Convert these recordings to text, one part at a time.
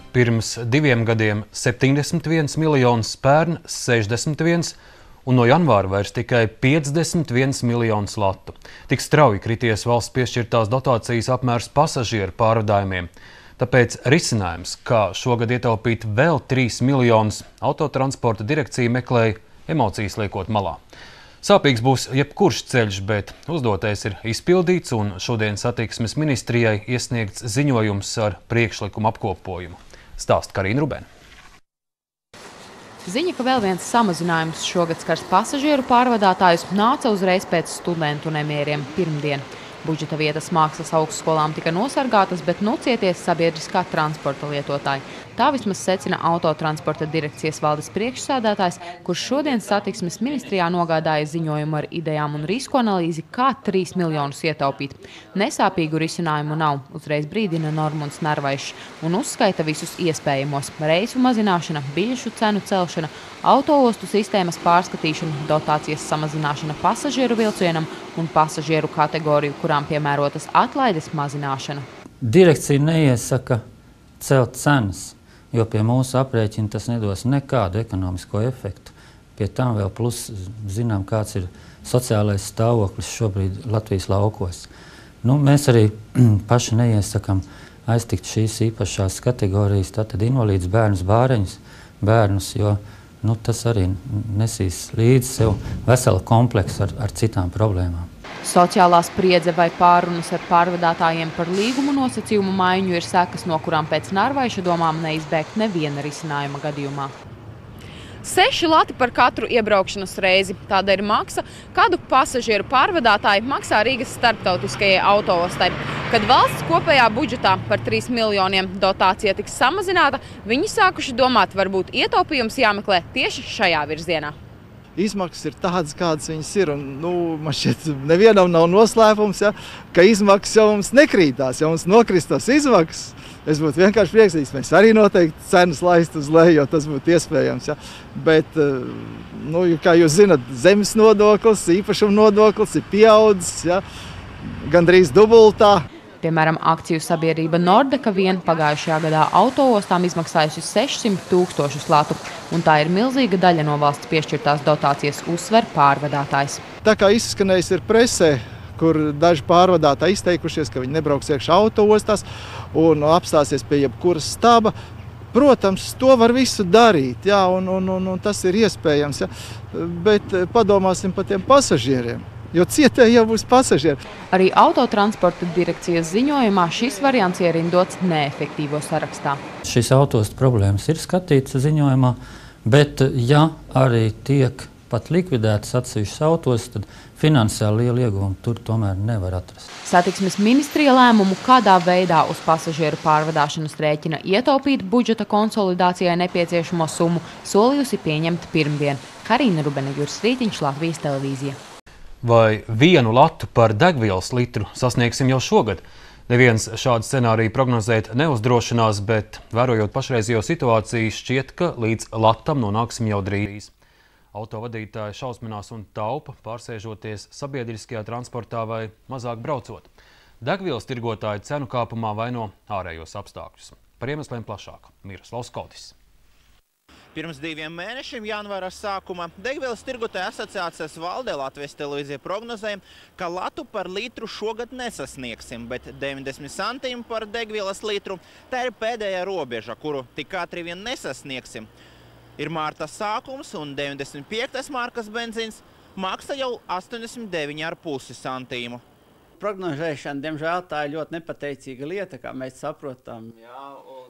Pirms 2 gadiem 71 miljonus, pērn 61 un no janvāra vairs tikai 51 miljonus latu. Tik strauji krities valsts piešķirtās dotācijas apmērs pasažieru pārvadājumiem. Tāpēc risinājums, kā šogad ietaupīt vēl 3 miljonus, autotransporta direkcija meklēja emocijas liekot malā. Sāpīgs būs jebkurš ceļš, bet uzdotais ir izpildīts un šodien satiksmes ministrijai iesniegts ziņojums ar priekšlikumu apkopojumu. Stāsta Karina Rubene. Ziņa, ka vēl viens samazinājums šogad skars pasažieru pārvadātājus, nāca uzreiz pēc studentu nemieriem pirmdien. Budžeta vietas mākslas augstskolām tika nosargātas, bet nu cieties sabiedriskā transporta lietotāji. Tā vismaz secina autotransporta direkcijas valdes priekšsēdētājs, kurš šodien satiksmes ministrijā nogādāja ziņojumu ar idejām un risku analīzi, kā 3 miljonus ietaupīt. Nesāpīgu risinājumu nav, uzreiz brīdina Normunds Narvaišs un uzskaita visus iespējamos – reisu mazināšana, biļešu cenu celšana, autoostu sistēmas pārskatīšana, dotācijas samazināšana pasažieru vilcienam un pasažieru kategoriju, kurām piemērotas atlaides mazināšana. Direkcija neiesaka celt cenas, jo pie mūsu aprēķina tas nedos nekādu ekonomisko efektu. Pie tam vēl plus zinām, kāds ir sociālais stāvoklis šobrīd Latvijas laukos. Mēs arī paši neiesakam aiztikt šīs īpašās kategorijas, tātad invalīdus, bērnus, bāreņus, bērnus, jo tas arī nesīs līdzi sev veselu kompleksu ar citām problēmām. Sociālā spriedze vai pārunas ar pārvadātājiem par līgumu nosacījumu maiņu ir sekas, no kurām pēc Narvaiša domām neizbēgt neviena risinājuma gadījumā. 6 lati par katru iebraukšanas reizi. Tāda ir maksa, kādu pasažieru pārvadātāji maksā Rīgas starptautiskajai autoostai. Kad valsts kopējā budžetā par 3 miljoniem dotācija tiks samazināta, viņi sākuši domāt, varbūt ietaupījums jāmeklē tieši šajā virzienā. Izmaksas ir tādas, kādas viņas ir, un man šķiet, nevienam nav noslēpums, ka izmaksas jau mums nekrītās, ja mums nokristos izmaksas. Es būtu vienkārši priecīgs, mēs arī noteikti cenas laist uz leju, jo tas būtu iespējams. Bet, kā jūs zinat, zemes nodoklis, īpašuma nodoklis ir pieaudzis, gandrīz dubultā. Piemēram, akciju sabiedrība Nordeka vien pagājušajā gadā autoostām izmaksājusi 600 000 latu, un tā ir milzīga daļa no valsts piešķirtās dotācijas, uzsver pārvadātājs. Tā kā izskanējis ir presē, kur daži pārvadātāji izteikušies, ka viņi nebrauks iekšā autoostās un apstāsies pie jebkuras staba. Protams, to var visu darīt, un tas ir iespējams, bet padomāsim par tiem pasažieriem. Jo cietēji jau būs pasažieri. Arī autotransporta direkcijas ziņojumā šis variants ierindots neefektīvo sarakstā. Šīs autostu problēmas ir skatītas ziņojumā, bet ja arī tiek pat likvidētas atsevišķas autostas, tad finansiāli liela ieguvuma tur tomēr nevar atrast. Satiksmes ministrija lēmumu, kādā veidā uz pasažieru pārvadāšanas rēķina ietaupīt budžeta konsolidācijai nepieciešamo summu, solījusi pieņemt pirmdien. Karina Rubene, Juris Rītiņš, Latvijas televīzija. Vai 1 latu par degvielas litru sasniegsim jau šogad? Neviens šādu scenāriju prognozēt neuzdrošinās, bet vērojot pašreizējo situāciju, šķiet, ka līdz latam nonāksim jau drīz. Autovadītāji šausminās un taupa, pārsēžoties sabiedriskajā transportā vai mazāk braucot. Degvielas tirgotāji cenu kāpumā vaino ārējos apstākļus. Par iemesliem plašāk Miroslavs Kotis. Pirms 2 mēnešiem janvāra sākuma Degvielas tirgotāju asociācijas valdē Latvijas televīzija prognozēja, ka latu par litru šogad nesasniegsim, bet 90 centīm par degvielas litru tā ir pēdējā robeža, kuru tik ātri vien nesasniegsim. Ir mārta sākums un 95. markas benzīns maksa jau 89,5 centīmu. Prognozēšana, diemžēl, tā ir ļoti nepateicīga lieta, kā mēs saprotam.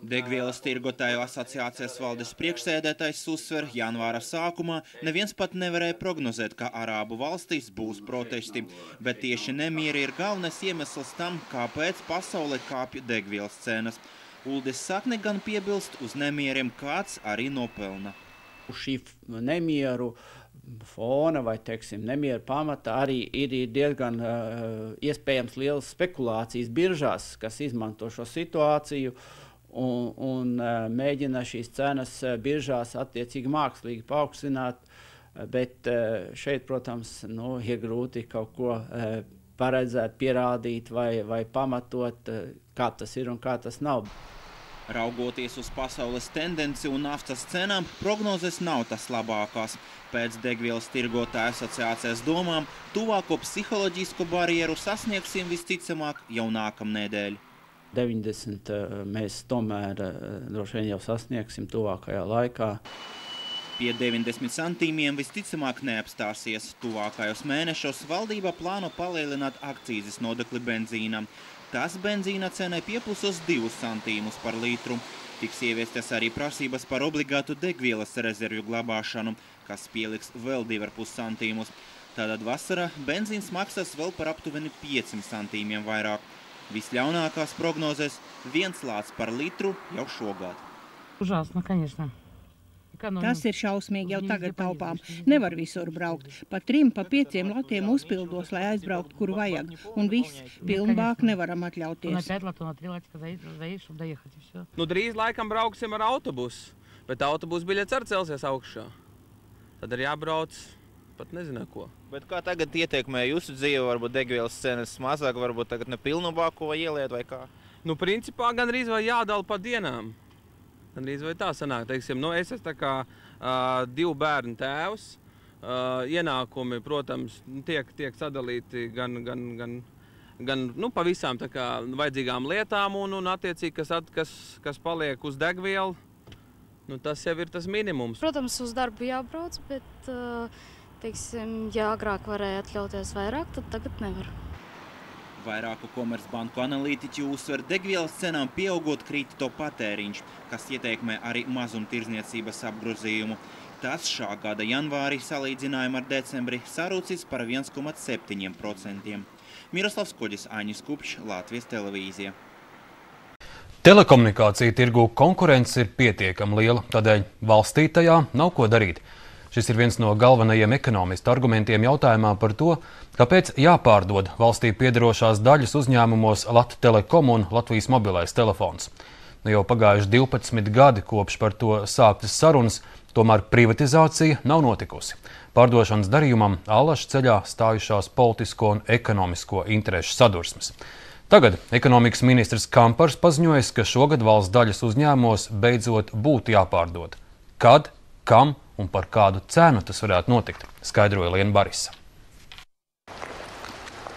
Degvielas tirgotāju asociācijas valdes priekšsēdētājs uzsver, janvāra sākumā neviens pat nevarēja prognozēt, ka Arābu valstīs būs protesti, bet tieši nemieri ir galvenais iemesls tam, kāpēc pasaulē kāpj degvielas cenas. Uldis Sakne gan piebilst, uz nemieriem kāds arī nopelna. Šī nemieru fona vai, nemieru pamata arī ir diezgan iespējams lielas spekulācijas biržās, kas izmanto šo situāciju un mēģina šīs cenas biržās attiecīgi mākslīgi paaugstināt, bet šeit, protams, ir grūti kaut ko paredzēt, pierādīt vai pamatot, kā tas ir un kā tas nav. Raugoties uz pasaules tendenci un naftas cenām, prognozes nav tas labākās. Pēc degvielas tirgotāju asociācijas domām, tuvāko psiholoģisko barjeru sasniegsim visticamāk jau nākamnedēļ. 90 mēs tomēr droši vien jau sasniegsim tuvākajā laikā. Pie 90 centīmiem visticamāk neapstāsies. Tuvākajos mēnešos valdība plāno palielināt akcīzes nodokli benzīnam. Tas benzīna cenai pieplusos 2 centīmus par litru. Tiks ieviestas arī prasības par obligātu degvielas rezervju glabāšanu, kas pieliks vēl 2,5 centīmus. Tātad vasarā benzīns maksās vēl par aptuveni 5 centīmiem vairāk. Visļaunākās prognozēs 1 lāts par litru jau šogad. Ужасно, конечно. Tas ir šausmīgi, jau tagad taupām. Nevar visur braukt. Pa 3, pa 5 latiem uzpildos, lai aizbraukt, kur vajag. Un viss, pilnbāk nevaram atļauties. Drīz laikam brauksim ar autobusu, bet autobusu biļets arī celsies augšā. Tad ir jābrauc pat nezinu ko. Bet kā tagad ietekmē jūsu dzīve, varbūt degvielas cenas mazāk, varbūt tagad ne pilnu bāku vai ieliet vai kā? Principā gandrīz vai jādala pa dienām. Gandrīz vai tā sanāk, teiksim, es esmu tā kā 2 bērnu tēvs. Ienākumi, protams, tiek sadalīti gan pa visām tā kā vajadzīgām lietām un attiecīgi, kas paliek uz degvielu, tas jau ir tas minimums. Protams, uz darbu jābrauc, bet, teiksim, ja agrāk varēja atļauties vairāk, tad tagad nevar. Vairāku Komercbanku analītiķi uzsver, degvielas cenām pieaugot krīt to patēriņš, kas ietekmē arī mazumtirdzniecības apgrozījumu. Tas šā gada janvārī salīdzinājumā ar decembri sarūcis par 1,7%. Miroslavs Koģis, Aņis Kupčs, Latvijas televīzija. Telekomunikācija tirgu konkurence ir pietiekami liela, tādēļ valstī tajā nav ko darīt. Šis ir viens no galvenajiem ekonomistu argumentiem jautājumā par to, kāpēc jāpārdod valstī piederošās daļas uzņēmumos Lat-Telekom un Latvijas mobilais telefons. Jau pagājuši 12 gadi kopš par to sāktas sarunas, tomēr privatizācija nav notikusi. Pārdošanas darījumam allaž ceļā stājušās politisko un ekonomisko interešu sadursmes. Tagad ekonomikas ministrs Kampars paziņojas, ka šogad valsts daļas uzņēmumos beidzot būtu jāpārdod. Kad, kam un par kādu cenu tas varētu notikt, skaidroja Liena Barisa.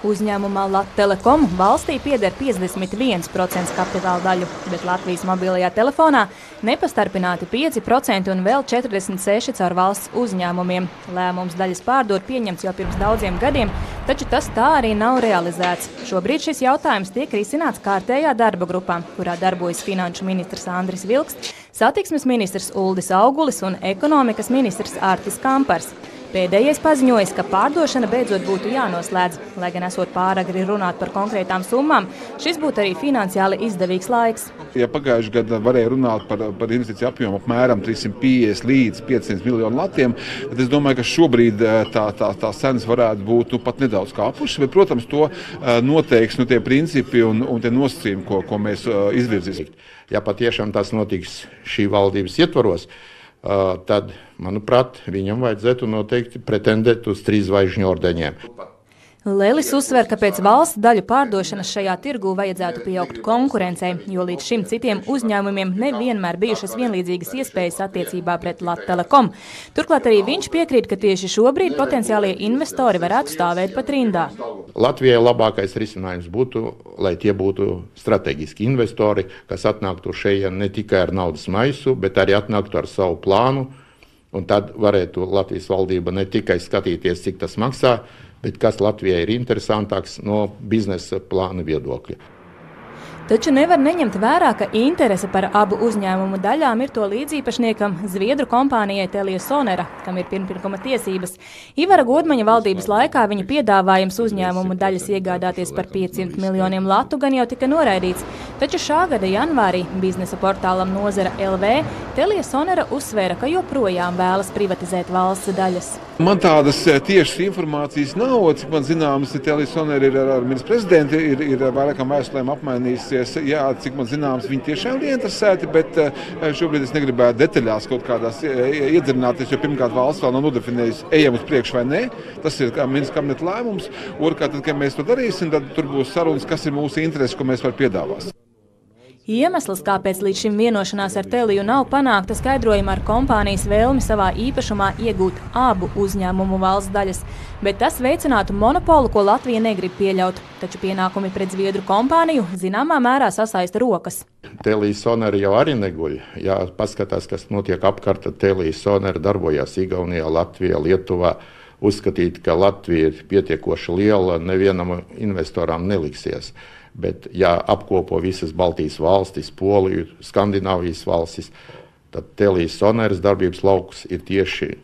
Uzņēmumā Lat-Telekom valstī pieder 51% kapitāla daļu, bet Latvijas mobilajā telefonā nepastarpināti 5% un vēl 46% caur valsts uzņēmumiem. Lēmums daļas pārdot pieņemts jau pirms daudziem gadiem, taču tas tā arī nav realizēts. Šobrīd šis jautājums tiek risināts kārtējā darba grupā, kurā darbojas finanšu ministrs Andris Vilksts, satiksmes ministrs Uldis Augulis un ekonomikas ministrs Artis Kampars. Pēdējais paziņojas, ka pārdošana beidzot būtu jānoslēdz. Lai gan esot pāragri runāt par konkrētām summām, šis būtu arī finansiāli izdevīgs laiks. Ja pagājuši gadu varēja runāt par investīciju apjomu apmēram 350 līdz 500 miljonu latiem, tad es domāju, ka šobrīd tā cenas varētu būt pat nedaudz kāpušas, bet, protams, to noteiks tie principi un tie nosacījumi, ko mēs izvirzīsim. Ja patiešām tas notiks šī valdības ietvaros, tad, manuprāt, viņam vajadzētu noteikti pretendēt uz 3 zvaigžņu ordeņiem. Lelis uzsver, ka pēc valsts daļu pārdošanas šajā tirgū vajadzētu pieaugt konkurencei, jo līdz šim citiem uzņēmumiem nevienmēr bijušas vienlīdzīgas iespējas attiecībā pret Lat-Telekom. Turklāt arī viņš piekrīt, ka tieši šobrīd potenciālie investori varētu stāvēt pat rindā. Latvijai labākais risinājums būtu, lai tie būtu strateģiski investori, kas atnāktu šeit ne tikai ar naudas maisu, bet arī atnāktu ar savu plānu, un tad varētu Latvijas valdība ne tikai skatīties, cik tas maksā, bet kas Latvijai ir interesantāks no biznesa plāna viedokļa. Taču nevar neņemt vērā, ka interese par abu uzņēmumu daļām ir to līdzīpašniekam Zviedru kompānijai Telia Sonera, kam ir pirmpirkuma tiesības. Ivara Godmaņa valdības laikā viņa piedāvājums uzņēmumu daļas iegādāties par 500 miljoniem latu gan jau tika noraidīts. Taču šā gada janvārī biznesa portālam Nozara LV Telia Sonera uzsvēra, ka joprojām vēlas privatizēt valsts daļas. Man tādas tiešas informācijas nav, cik man zināms, Telia Sonera ir ar ministru prezidentu, ir vairākām vēstulēm apmainījusies. Jā, cik man zināms, viņi tiešām ir interesēti, bet šobrīd es negribētu detaļās kaut kādās iedzināties, jo pirmkārt valsts vēl nav nodefinējusi, ejam uz priekšu vai nē. Tas ir ministra kabineta lēmums. Otrkārt, tad, kad mēs to darīsim, tad tur būs sarunas, kas ir mūsu interesi, ko mēs var piedāvāt. Iemesls, kāpēc līdz šim vienošanās ar Teliju nav panākta, skaidrojama ar kompānijas vēlmi savā īpašumā iegūt abu uzņēmumu valsts daļas, bet tas veicinātu monopolu, ko Latvija negrib pieļaut. Taču pienākumi pret zviedru kompāniju zināmā mērā sasaista rokas. Telija Sonera jau arī neguļ. Jā, paskatās, kas notiek apkārt, tad Telija Sonera darbojās Igaunijā, Latvijā, Lietuvā. Uzskatīt, ka Latvija ir pietiekoši liela, nevienam investoram neliksies. Bet, ja apkopo visas Baltijas valstis, Poliju, Skandināvijas valstis, tad Telija Soneras darbības lauks ir tieši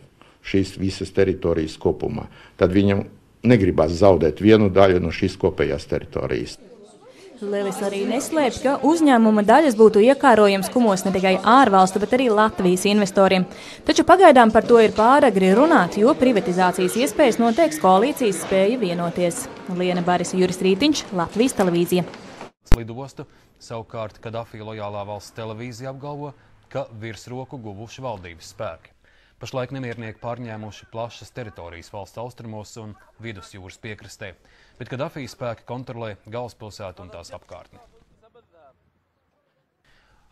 šīs visas teritorijas kopumā. Tad viņam negribas zaudēt vienu daļu no šīs kopējās teritorijas. Levis arī neslēpj, ka uzņēmuma daļas būtu iekārojams kumos ne tikai ārvalstu, bet arī Latvijas investoriem. Taču pagaidām par to ir pāragri runāt, jo privatizācijas iespējas noteiks koalīcijas spēja vienoties. Liena Barisa, Juris Rītiņš, Latvijas televīzija. Lidostu savukārt Kadafī lojālā valsts televīzija apgalvo, ka virsroku guvuši valdības spēki. Pašlaik nemiernieki pārņēmuši plašas teritorijas valsts austrumos un vidusjūras piekrastē, bet Kadafī spēki kontrolē galvaspilsētu un tās apkārtni.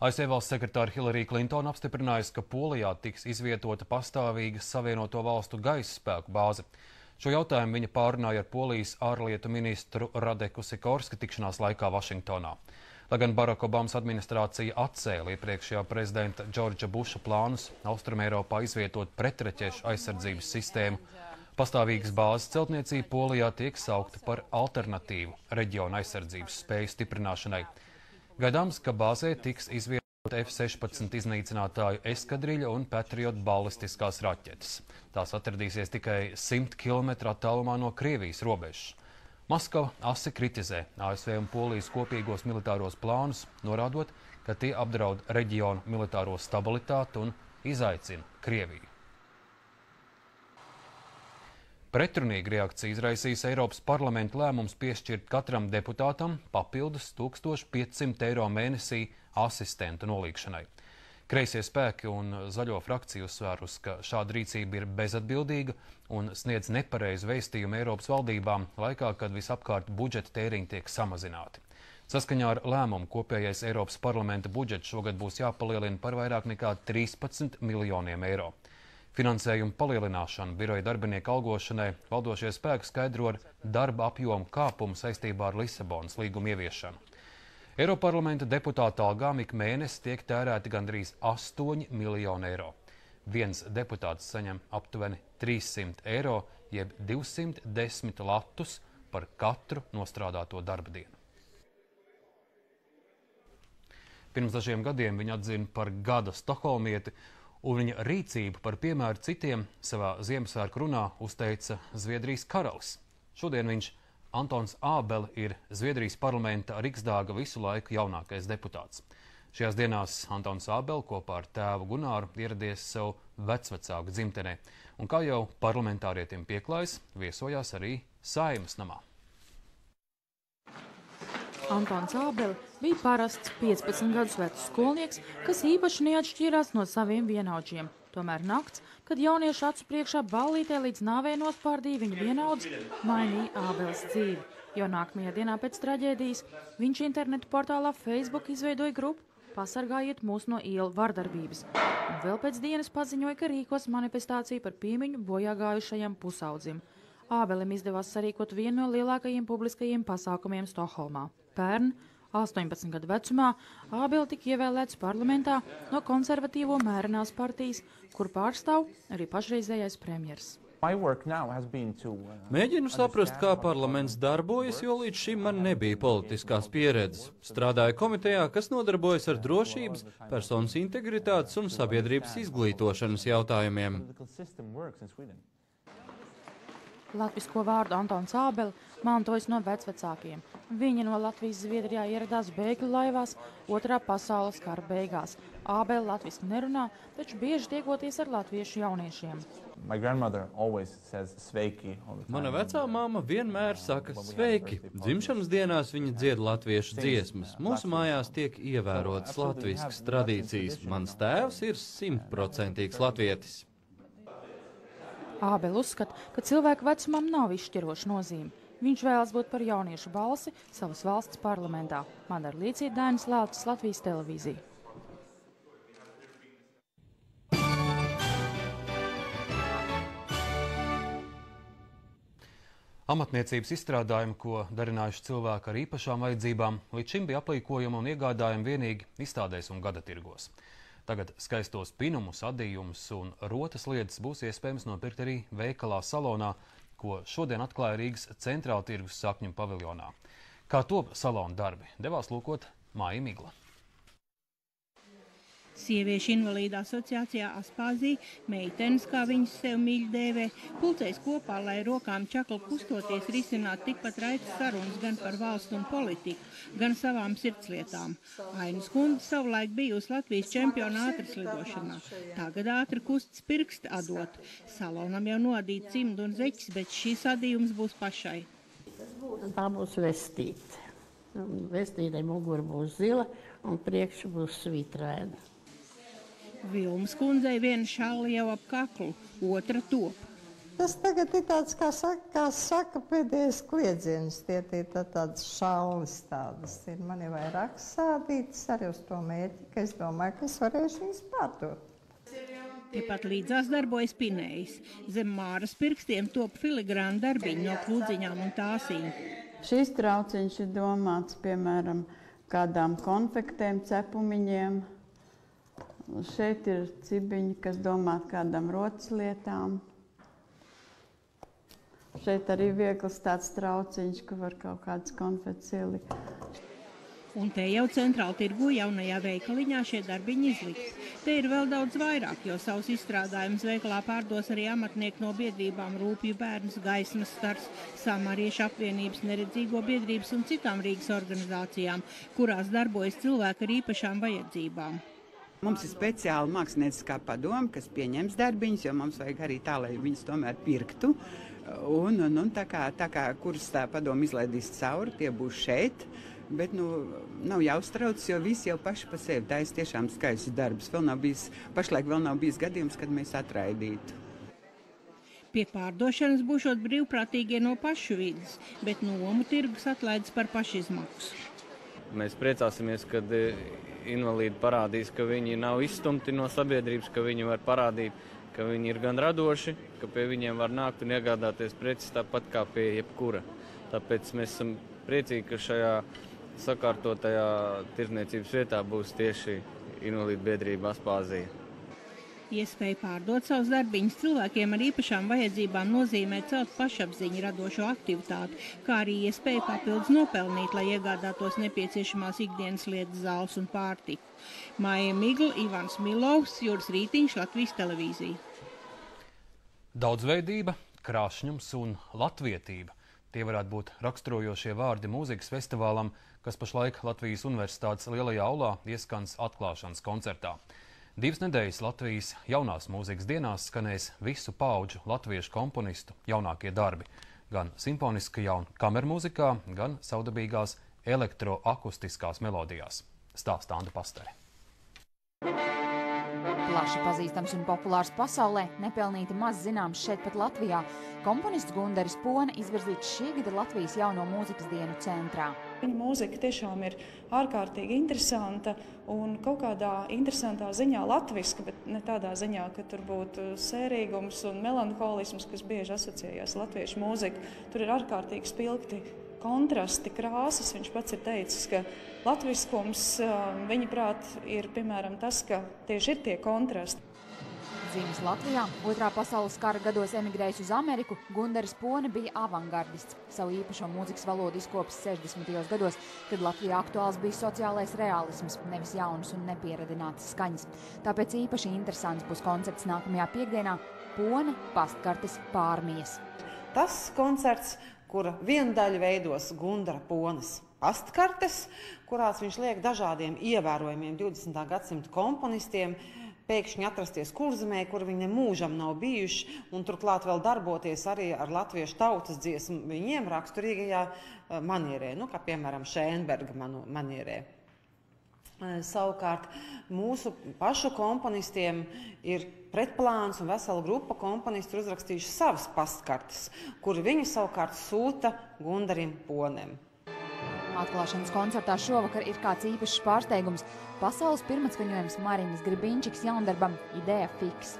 ASV valsts sekretāra Hillary Clinton apstiprinājusi, ka Polijā tiks izvietota pastāvīga Savienoto valstu gaisa spēku bāze. Šo jautājumu viņa pārunāja ar Polijas ārlietu ministru Radeku Sikorski tikšanās laikā Vašingtonā. Lai gan Baraka Obamas administrācija atcēla iepriekšējā prezidenta Džordža Buša plānus Austrumeiropā izvietot pretraķešu aizsardzības sistēmu, pastāvīgas bāzes celtniecība Polijā tiek saukta par alternatīvu reģiona aizsardzības spēju stiprināšanai. Gaidāms, ka bāzē tiks izvietota F-16 iznīcinātāju eskadriļa un Patriot balistiskās raķetes. Tās atradīsies tikai 100 km attālumā no Krievijas robežas. Maskava asi kritizē ASV un Polijas kopīgos militāros plānus, norādot, ka tie apdraud reģionu militāro stabilitāti un izaicina Krieviju. Pretrunīgu reakciju izraisīs Eiropas parlamenta lēmums piešķirt katram deputātam papildus 1500 eiro mēnesī asistentu nolīgšanai. Kreisie spēki un zaļo frakciju uzsvērus, ka šāda rīcība ir bezatbildīga un sniedz nepareizu vēstījumu Eiropas valdībām laikā, kad visapkārt budžeta tēriņi tiek samazināti. Saskaņā ar lēmumu kopējais Eiropas parlamenta budžets šogad būs jāpalielina par vairāk nekā 13 miljoniem eiro. Finansējuma palielināšanu biroja darbinieku algošanai valdošie spēki skaidro ar darba apjomu kāpumu saistībā ar Lisabonas līguma ieviešanu. Eiroparlamenta deputāta algām ik mēnesi tiek tērēti gandrīz 8 miljoni eiro. Viens deputāts saņem aptuveni 300 eiro, jeb 210 latus par katru nostrādāto darba dienu. Pirms dažiem gadiem viņa atzina par gada stokholmieti, un viņa rīcību par piemēru citiem savā Ziemassvētku runā uzteica Zviedrijas karalis. Šodien viņš Antons Ābele ir Zviedrijas parlamenta Riksdāga visu laiku jaunākais deputāts. Šajās dienās Antons Ābele kopā ar tēvu Gunāru ieradies savu vecvecāku dzimtenē, un kā jau parlamentārietim pieklājas, viesojās arī Saeimas namā. Antons Ābele bija parasts 15 gadus vecs skolnieks, kas īpaši neatšķīrās no saviem vienaudžiem. Tomēr nakts, kad jaunieši acu priekšā ballītē līdz nāvei nospārdīja viņa vienaudzi, mainīja Ābeles dzīvi. Jo nākamajā dienā pēc traģēdijas viņš internetu portālā Facebook izveidoja grupu Pasargājiet mūs no ielu vardarbības. Un vēl pēc dienas paziņoja, ka rīkos manifestāciju par piemiņu bojāgājušajam pusaudzim. Ābelim izdevās sarīkot vienu no lielākajiem publiskajiem pasākumiem Stokholmā. Pērn, 18 gadu vecumā, Ābele tika ievēlēts parlamentā no konservatīvo Mērenās partijas, kur pārstāv arī pašreizējais premjers. Mēģinu saprast, kā parlaments darbojas, jo līdz šim man nebija politiskās pieredzes. Strādāju komitejā, kas nodarbojas ar drošības, personas integritātes un sabiedrības izglītošanas jautājumiem. Latvisko vārdu Antons Ābele mantojas no vecvecākiem. Viņi no Latvijas Zviedrijā ieradās bēgļu laivās Otrā pasaules kara beigās. Ābele latviski nerunā, taču bieži tiekoties ar latviešu jauniešiem. Mana vecā māma vienmēr saka sveiki. Dzimšanas dienās viņa dzied latviešu dziesmas. Mūsu mājās tiek ievērotas latviskas tradīcijas. Mans tēvs ir 100% latvietis. Ābele uzskata, ka cilvēku vecumam nav izšķiroša nozīme. Viņš vēlas būt par jauniešu balsi savas valsts parlamentā. Madara Līcīte, Dainis Leltis, Latvijas televīzija. Amatniecības izstrādājumi, ko darinājuši cilvēki ar īpašām vajadzībām, līdz šim bija aplīkojumi un iegādājumi vienīgi izstādēs un gada tirgos. Tagad skaistos pinumus, adījumus un rotas lietas būs iespējams nopirkt arī veikalā Salonā, ko šodien atklāja Rīgas centrāla tirgus Sakņu paviljonā. Kā top salona darbi, devās lūkot Māja Migla. Sieviešu invalīdu asociācijā Aspāzī meitenes, kā viņas sev mīļi dēvē, pulcēs kopā, lai rokām čakli kustoties risināt tikpat raitas sarunas gan par valstu un politiku, gan savām sirdslietām. Ainas kundze savulaik bijusi Latvijas čempiona ātrslidošanā. Tagad ātri kustas pirksti adot. Salonam jau noadīt cimdu un zeķis, bet šis adījums būs pašai. Tā būs vestīte. Vestītei mugura būs zila un priekšu būs svītraina. Vilmas kundzei viena šāla jau ap kaklu, otra top. Tas tagad ir tāds, kā saka pēdējais kliedziens, tie tāds šālis tādas ir. Man ir vairāk sādītas arī uz to mērķi, ka es domāju, ka es varēšu viņas pārdot. Tepat līdzās darbojas pinējs. Zem Māras pirkstiem top filigrāna darbiņi no klūdziņām un tāsīm. Šis trauciņš ir domāts, piemēram, kādām konfektēm, cepumiņiem. Šeit ir cibiņi, kas domāt kādam rotas lietām. Šeit arī viegls tāds trauciņš, ka var kaut kādas konfetes ielikt. Un te jau centrāla tirgu jaunajā veikaliņā šie darbiņi izliks. Te ir vēl daudz vairāk, jo savus izstrādājumus veikalā pārdos arī amatnieki no biedrībām Rūpju bērns, Gaismas stars, Samariešu apvienības, Neredzīgo biedrības un citām Rīgas organizācijām, kurās darbojas cilvēki ar īpašām vajadzībām. Mums ir speciāla mākslinieckā padome, kas pieņems darbiņus, jo mums vajag arī tā, lai viņus tomēr pirktu. Un tā kā kurus tā padome izlaidīs cauri, tie būs šeit. Bet nav jāuztrauc, jo visi jau paši pa sevi taisa tiešām skaistus darbus. Pašlaik vēl nav bijis gadījums, kad mēs atraidītu. Pie pārdošanas būšot brīvprātīgie no pašu vidas, bet nomu tirgus atlaides par pašizmaksu. Mēs priecāsimies, kad invalīdi parādīs, ka viņi nav izstumti no sabiedrības, ka viņi var parādīt, ka viņi ir gan radoši, ka pie viņiem var nākt un iegādāties preces tāpat kā pie jebkura. Tāpēc mēs esam priecīgi, ka šajā sakārtotajā tirdzniecības vietā būs tieši invalīdu biedrība Aspāzija. Iespēja pārdot savus darbiņus cilvēkiem ar īpašām vajadzībām nozīmē celt pašapziņu radošo aktivitāti, kā arī iespēja papildus nopelnīt, lai iegādātos nepieciešamās ikdienas lietas, zāles un pārtiku. Māja Migla, Ivans Milovs, Juris Rītiņš, Latvijas televīzija. Daudzveidība, krāšņums un latvietība. Tie varētu būt raksturojošie vārdi mūzikas festivālam, kas pašlaik Latvijas Universitātes lielajā aulā ieskans atklāšanas koncertā. 2 nedēļas Latvijas jaunās mūzikas dienās skanēs visu paudžu latviešu komponistu jaunākie darbi. Gan simfoniskajā un kamermūzikā, gan savdabīgās elektroakustiskās melodijās. Stāsta Anda Pastere. Plaši pazīstams un populārs pasaulē, nepelnīti maz zināms šeit pat Latvijā. Komponists Gundaris Pone izvirzīts šī gada Latvijas jauno mūzikas dienu centrā. Viņa mūzika tiešām ir ārkārtīgi interesanta un kaut kādā interesantā ziņā latviska, bet ne tādā ziņā, ka tur būtu sērīgums un melanholisms, kas bieži asociējās latviešu mūziku. Tur ir ārkārtīgi spilgti kontrasti, krāsas. Viņš pats ir teicis, ka latviskums, viņa prāt, ir piemēram tas, ka tieši ir tie kontrasti. Dzīves Latvijā, 2. pasaules kara gados emigrējis uz Ameriku, Gundaris Pone bija avangardists. Savu īpašo mūzikas valodu izkopis 60. gados, kad Latvijā aktuāls bija sociālais realisms, nevis jaunas un nepieradinātas skaņas. Tāpēc īpaši interesants būs koncerts nākamajā piekdienā – Pone pastkartes pārmijas. Tas koncerts, kura vienu daļu veidos Gundara Pones pastkartes, kurās viņš liek dažādiem ievērojumiem 20. gadsimta komponistiem pēkšņi atrasties Kurzemē, kur viņi nemūžam nav bijuši, un turklāt vēl darboties arī ar latviešu tautas dziesmu viņiem raksturīgajā manierē, kā piemēram Šēnberga manierē. Savukārt mūsu pašu komponistiem ir pretplāns un vesela grupa komponistu uzrakstījuši savas pastkartes, kuri viņi savukārt sūta Gundarim Ponim. Atklāšanas koncertā šovakar ir kāds īpašs pārsteigums. Pasaules pirmatskaņojums Marinas Gribinčiks jaundarbam Ideja fiks.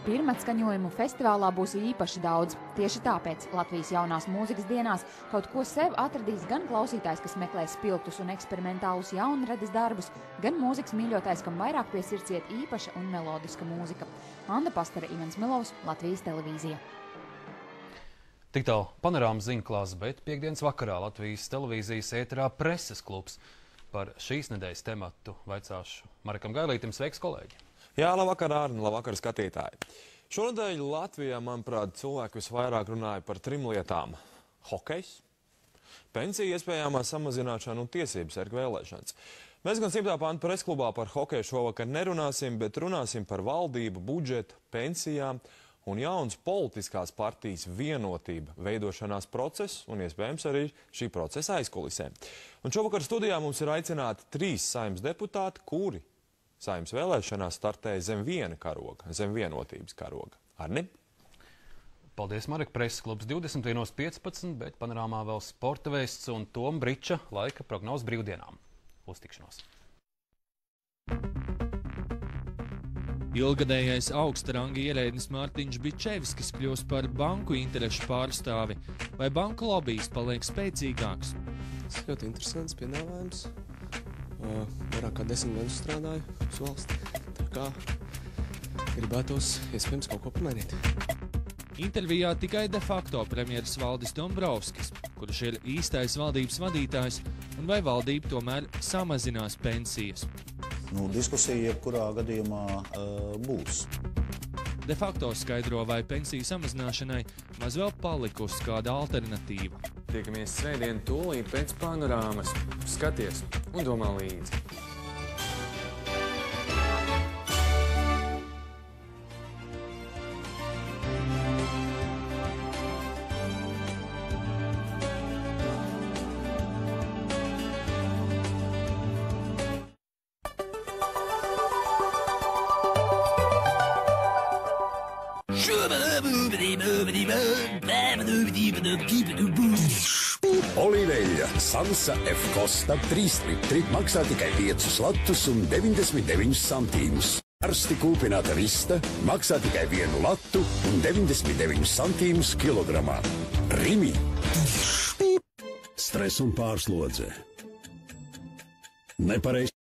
Pirmatskaņojumu festivālā būs īpaši daudz. Tieši tāpēc Latvijas jaunās mūzikas dienās kaut ko sev atradīs gan klausītājs, kas meklē spilgtus un eksperimentālus jaunradas darbus, gan mūzikas mīļotājs, kam vairāk pie sirds iet īpaša un melodiska mūzika. Anda Pastara, Ivens Milovs, Latvijas televīzija. Tik tālu panorāmas ziņklās, bet piekdienas vakarā Latvijas televīzijas ēterā preses klubs. Par šīs nedēļas tematu vaicāšu Marekam Gailītim. Sveiks, kolēģi! Jā, labvakar, Ārni, labvakar, skatītāji. Šonedēļ Latvijā, manuprāt, cilvēki visvairāk runāja par 3 lietām. Hokejs, pensiju iespējamā samazināšana un tiesības sargu vēlēšanas. Mēs gan 100. pantu presklubā par hokeju šovakar nerunāsim, bet runāsim par valdību, budžetu, pensijām un jaunas politiskās partijas vienotība, veidošanās process un iespējams arī šī procesa aizkulisēm. Un šovakar studijā mums ir aicināti 3 Saeimas deputāti, kuri Saeimas vēlēšanās startēja zem viena karoga, zem vienotības karoga. Arni? Paldies, Marek. Preses klubs 21:15, bet panorāmā vēl sporta vēsts un Toma Briča laika prognozes brīvdienām. Uz tikšanos! Ilgadējais augsta ranga ierēdnis Mārtiņš Bičevskis kļūst par banku interešu pārstāvi. Vai banku lobijs paliek spēcīgāks? Tas ļoti interesants piedāvājums. Vairāk kā 10 gadus strādāju uz valsti, tā kā gribētos iespējams kaut ko pamainīt. Intervijā tikai de facto premjeras Valdis Dombrovskis, kurš ir īstais valdības vadītājs, un vai valdība tomēr samazinās pensijas. Diskusija jebkurā gadījumā būs. De facto skaidro, vai pensiju samazināšanai maz vēl palikusi kāda alternatīva. Tiekamies svētdien tūlīt pēc panorāmas. Skaties un domā līdzi. Oliveļa Sansa F. Costa 3 litri maksā tikai 5 latus un 99 centīmus. Karsti kūpināta vista maksā tikai 1 latu un 99 centīmus kilogramā. Rimi. Stress un pārslodze. Nepareiz